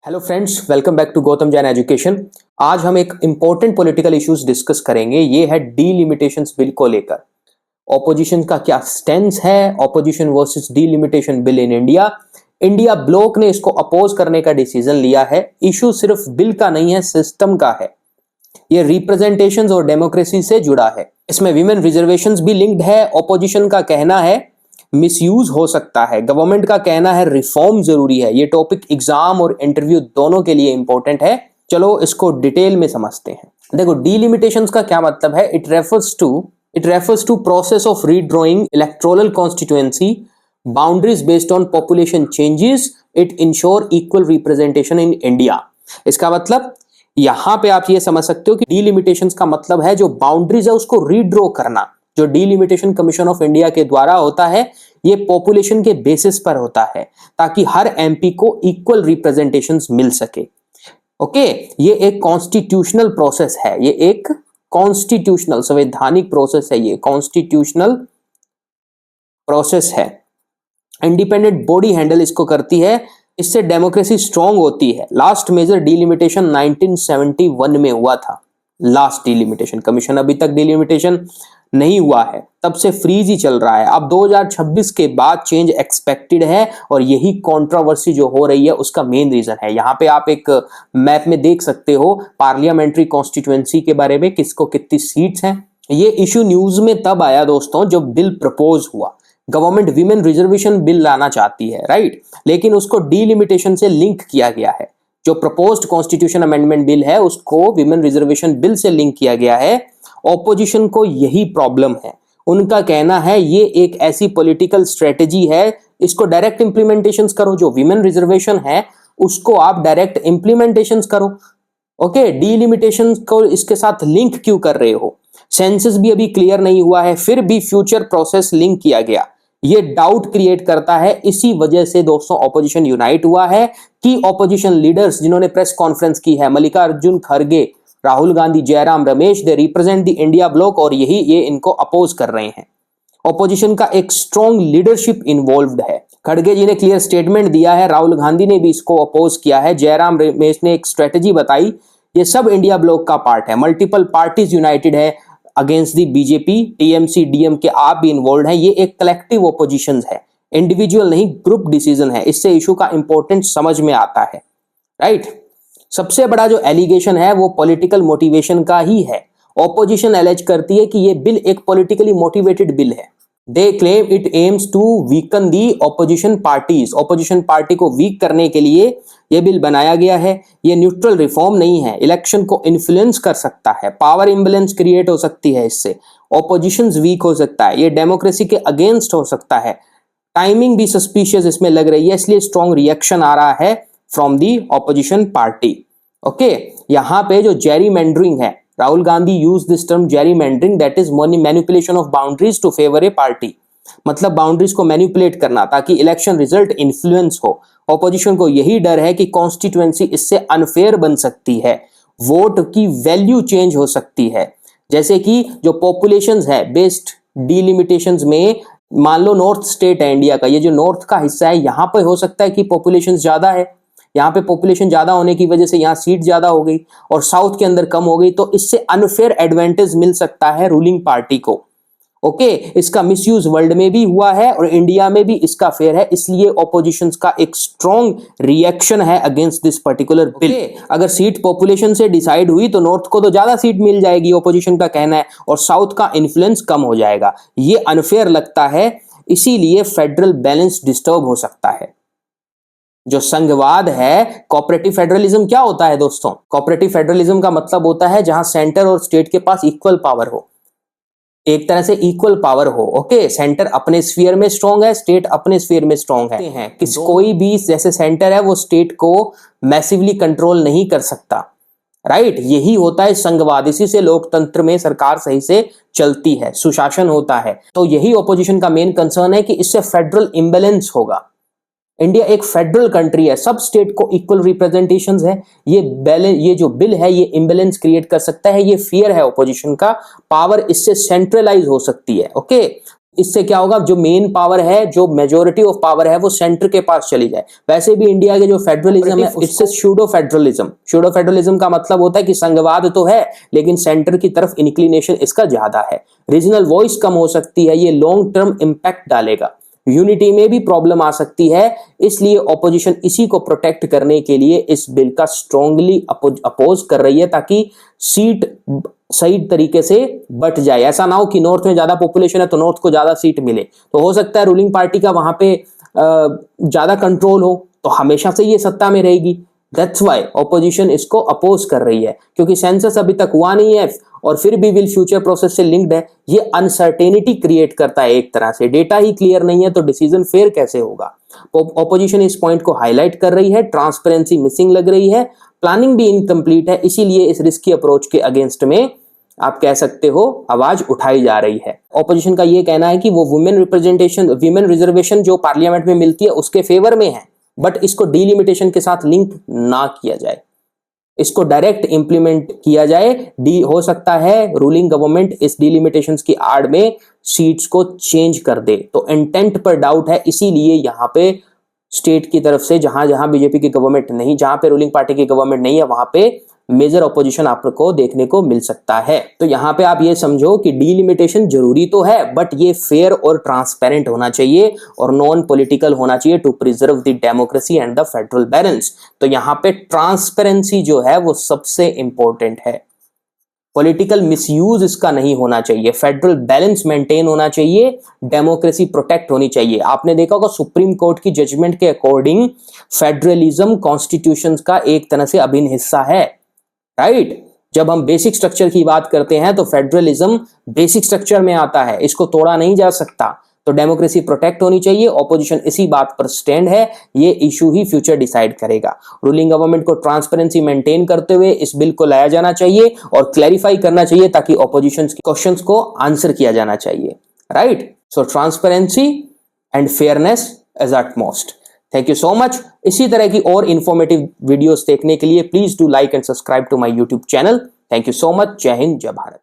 Hello friends, welcome back to Gautam Jain education. आज हम एक इंपॉर्टेंट पॉलिटिकल इश्यूज डिस्कस करेंगे। ये है डीलिमिटेशंस बिल को लेकर ऑपोजिशन का क्या स्टैंड है। Opposition versus delimitation bill in India. India block ने इसको अपोज करने का डिसीजन लिया है। इशू सिर्फ बिल का नहीं है, सिस्टम का है। ये रिप्रेजेंटेशंस और डेमोक्रेसी से जुड़ा है। इसमें विमेन रिजर्वेशंस भी लिंक्ड है। ऑपोजिशन का कहना है मिसयूज हो सकता है, गवर्नमेंट का कहना है रिफॉर्म जरूरी है। ये टॉपिक एग्जाम और इंटरव्यू दोनों के लिए इंपॉर्टेंट है। चलो इसको डिटेल में समझते हैं। देखो, डीलिमिटेशंस का क्या मतलब है। It refers to process of redrawing electoral constituency boundaries based on population changes. It ensure equal representation in India. इसका मतलब यहां पे आप ये समझ सकते हो कि डीलिमिटेशंस का मतलब है जो बाउंड्रीज है उसको रीड्रॉ करना। जो डीलिमिटेशन कमीशन ऑफ इंडिया के द्वारा होता है ये पॉपुलेशन के बेसिस पर होता है ताकि हर एमपी को इक्वल रिप्रेजेंटेशंस मिल सके। ओके, ये एक कॉन्स्टिट्यूशनल प्रोसेस है। ये एक कॉन्स्टिट्यूशनल संवैधानिक प्रोसेस है। ये कॉन्स्टिट्यूशनल प्रोसेस है। इंडिपेंडेंट बॉडी हैंडल इसको करती है। इससे डेमोक्रेसी स्ट्रांग होती है। लास्ट मेजर डीलिमिटेशन 1971 में हुआ था। लास्ट डीलिमिटेशन कमीशन, अभी तक डीलिमिटेशन नहीं हुआ है, तब से फ्रीज ही चल रहा है। अब 2026 के बाद चेंज एक्सपेक्टेड है और यही कंट्रोवर्सी जो हो रही है उसका मेन रीजन है। यहां पे आप एक मैप में देख सकते हो पार्लियामेंट्री कॉन्स्टिट्यूएंसी के बारे में, किसको कितनी सीट्स हैं। ये इशू न्यूज में तब आया दोस्तों जब बिल प्रपोज हुआ। गवर्नमेंट विमेन रिजर्वेशन बिल लाना चाहती है, राइट, लेकिन उसको डीलिमिटेशन से लिंक किया गया है। जो प्रपोज्ड कॉन्स्टिट्यूशन अमेंडमेंट बिल है उसको विमेन रिजर्वेशन बिल से लिंक किया गया है। ऑपोजिशन को यही प्रॉब्लम है। उनका कहना है ये एक ऐसी पॉलिटिकल स्ट्रेटेजी है, इसको डायरेक्ट इंप्लीमेंटेशंस करो। जो विमेन रिजर्वेशन है उसको आप डायरेक्ट इंप्लीमेंटेशंस करो। ओके, डीलिमिटेशन को इसके साथ लिंक क्यों कर रहे हो। सेंसस भी अभी क्लियर नहीं हुआ है, फिर भी फ्यूचर प्रोसेस लिंक किया गया। ये डाउट क्रिएट करता है। इसी वजह से दोस्तों ऑपोजिशन यूनाइट हुआ है कि ऑपोजिशन लीडर्स जिन्होंने प्रेस कॉन्फ्रेंस की है, मल्लिकार्जुन खड़गे, Rahul Gandhi, Jairam Ramesh, they represent the India block और ये इनको अपोज कर रहे हैं। ऑपोजिशन का एक स्ट्रॉन्ग लीडरशिप इन्वॉल्व्ड है। खड़गे जी ने क्लियर स्टेटमेंट दिया है, राहुल गांधी ने भी इसको अपोज किया है, जयराम रमेश ने एक स्ट्रेटेजी बताई। ये सब इंडिया ब्लॉक का पार्ट है। मल्टीपल पार्टीज यूनाइटेड है against the BJP, TMC, DMK, आप भी इन्वॉल्व हैं। ये एक कलेक्टिव ओपोजिशन है, इंडिविजुअल नहीं, ग्रुप डिसीजन है। इससे इशू का इंपॉर्टेंस समझ में आता है, राइट। सबसे बड़ा जो एलिगेशन है वो पॉलिटिकल मोटिवेशन का ही है। ऑपोजिशन एलेज करती है कि ये बिल एक पॉलिटिकली मोटिवेटेड बिल है। They claim it aims to weaken the opposition parties. Opposition party को वीक करने के लिए ये बिल बनाया गया है। ये न्यूट्रल रिफॉर्म नहीं है, इलेक्शन को इन्फ्लुएंस कर सकता है, पावर इम्बैलेंस क्रिएट हो सकती है, इससे ऑपोजिशन वीक हो सकता है, ये डेमोक्रेसी के अगेंस्ट हो सकता है। टाइमिंग भी सस्पिशियस इसमें लग रही है, इसलिए स्ट्रॉन्ग रिएक्शन आ रहा है from the opposition party. Okay, यहां पे जो जेरीमैंडरिंग है, Rahul Gandhi use this term gerrymandering, that is manipulation of boundaries to favour a party. मतलब बाउंड्रीज को मैनिपुलेट करना ताकि इलेक्शन रिजल्ट इन्फ्लुएंस हो। ऑपोजिशन को यही डर है कि कॉन्स्टिट्यूएंसी इससे अनफेयर बन सकती है, वोट की वैल्यू चेंज हो सकती है। जैसे कि जो पॉपुलेशंस है बेस्ड डीलिमिटेशंस में, मान लो नॉर्थ स्टेट है इंडिया का, ये जो नॉर्थ का हिस्सा है यहां पर हो सकता है कि पॉपुलेशन ज्यादा है, यहाँ पे पॉपुलेशन ज्यादा होने की वजह से यहाँ सीट ज्यादा हो गई और साउथ के अंदर कम हो गई, तो इससे अनफेयर एडवांटेज मिल सकता है रूलिंग पार्टी को। ओके, इसका मिसयूज वर्ल्ड में भी हुआ है और इंडिया में भी इसका फेयर है, इसलिए ऑपोजिशन का एक स्ट्रॉन्ग रिएक्शन है अगेंस्ट दिस पर्टिकुलर बिल। अगर सीट पॉपुलेशन से डिसाइड हुई तो नॉर्थ को तो ज्यादा सीट मिल जाएगी, ऑपोजिशन का कहना है, और साउथ का इन्फ्लुएंस कम हो जाएगा। ये अनफेयर लगता है, इसीलिए फेडरल बैलेंस डिस्टर्ब हो सकता है। जो संघवाद है, कोऑपरेटिव फेडरलिज्म क्या होता है दोस्तों। कोऑपरेटिव फेडरलिज्म का मतलब होता है जहां सेंटर और स्टेट के पास इक्वल पावर हो, एक तरह से इक्वल पावर हो। ओके, सेंटर अपने स्फीयर में स्ट्रांग है, स्टेट अपने स्फीयर में स्ट्रांग है। कोई भी जैसे सेंटर है वो स्टेट को मैसिवली कंट्रोल नहीं कर सकता, राइट। यही होता है संघवाद, इसी से लोकतंत्र में सरकार सही से चलती है, सुशासन होता है। तो यही ऑपोजिशन का मेन कंसर्न है कि इससे फेडरल इंबैलेंस होगा। इंडिया एक फेडरल कंट्री है, सब स्टेट को इक्वल रिप्रेजेंटेशंस है। ये जो बिल है ये इंबैलेंस क्रिएट कर सकता है, ये फियर है ऑपोजिशन का। पावर इससे सेंट्रलाइज हो सकती है। ओके, इससे क्या होगा, जो मेन पावर है, जो मेजोरिटी ऑफ पावर है वो सेंटर के पास चली जाए। वैसे भी इंडिया के जो फेडरलिज्म है इससे सूडो फेडरलिज्म का मतलब होता है कि संघवाद तो है लेकिन सेंटर की तरफ इंक्लिनेशन इसका ज्यादा है। रीजनल वॉइस कम हो सकती है, ये लॉन्ग टर्म इंपैक्ट डालेगा, यूनिटी में भी प्रॉब्लम आ सकती है। इसलिए ऑपोजिशन इसी को प्रोटेक्ट करने के लिए इस बिल का स्ट्रांगली अपोज कर रही है ताकि सीट सही तरीके से बट जाए। ऐसा ना हो कि नॉर्थ में ज्यादा पॉपुलेशन है तो नॉर्थ को ज्यादा सीट मिले, तो हो सकता है रूलिंग पार्टी का वहां पे ज्यादा कंट्रोल हो तो हमेशा से ये सत्ता में रहेगी। दैट्स व्हाई ऑपोजिशन इसको अपोज कर रही है, क्योंकि सेंसस अभी तक हुआ नहीं है और फिर भी बिल फ्यूचर प्रोसेस से लिंक्ड है। ये अनसर्टेनिटी क्रिएट करता है, एक तरह से डेटा ही क्लियर नहीं है तो डिसीजन फेयर कैसे होगा। ऑपोजिशन इस पॉइंट को हाईलाइट कर रही है, ट्रांसपेरेंसी मिसिंग लग रही है, प्लानिंग भी इनकम्प्लीट है, इसीलिए इस रिस्की अप्रोच के अगेंस्ट में आप कह सकते हो आवाज उठाई जा रही है। ऑपोजिशन का यह कहना है कि वो वुमेन रिजर्वेशन जो पार्लियामेंट में मिलती है उसके फेवर में है, बट इसको डीलिमिटेशन के साथ लिंक ना किया जाए, इसको डायरेक्ट इंप्लीमेंट किया जाए। हो सकता है रूलिंग गवर्नमेंट इस डीलिमिटेशंस की आड़ में सीट्स को चेंज कर दे, तो इंटेंट पर डाउट है। इसीलिए यहां पे स्टेट की तरफ से जहां जहां बीजेपी की गवर्नमेंट नहीं, जहां पे रूलिंग पार्टी की गवर्नमेंट नहीं है, वहां पे मेजर ऑपोजिशन आपको देखने को मिल सकता है। तो यहां पे आप ये समझो कि डीलिमिटेशन जरूरी तो है बट ये फेयर और ट्रांसपेरेंट होना चाहिए और नॉन पॉलिटिकल होना चाहिए to preserve the democracy and the federal balance. तो यहां पे ट्रांसपेरेंसी जो है वो सबसे इंपॉर्टेंट है, पॉलिटिकल मिसयूज इसका नहीं होना चाहिए, फेडरल बैलेंस मेंटेन होना चाहिए, डेमोक्रेसी प्रोटेक्ट होनी चाहिए। आपने देखा होगा सुप्रीम कोर्ट की जजमेंट के अकॉर्डिंग फेडरलिज्म कॉन्स्टिट्यूशन का एक तरह से अभिन्न हिस्सा है, राइट। जब हम बेसिक स्ट्रक्चर की बात करते हैं तो फेडरलिज्म बेसिक स्ट्रक्चर में आता है, इसको तोड़ा नहीं जा सकता। तो डेमोक्रेसी प्रोटेक्ट होनी चाहिए, ऑपोजिशन इसी बात पर स्टैंड है, ये इशू ही फ्यूचर डिसाइड करेगा। रूलिंग गवर्नमेंट को ट्रांसपेरेंसी मेंटेन करते हुए इस बिल को लाया जाना चाहिए और क्लैरिफाई करना चाहिए ताकि ऑपोजिशन के क्वेश्चंस को आंसर किया जाना चाहिए, right. So transparency and fairness is utmost. Thank you so much. इसी तरह की और इंफॉर्मेटिव वीडियोस देखने के लिए please do like and subscribe to my YouTube channel. Thank you so much. जय हिंद, जय भारत।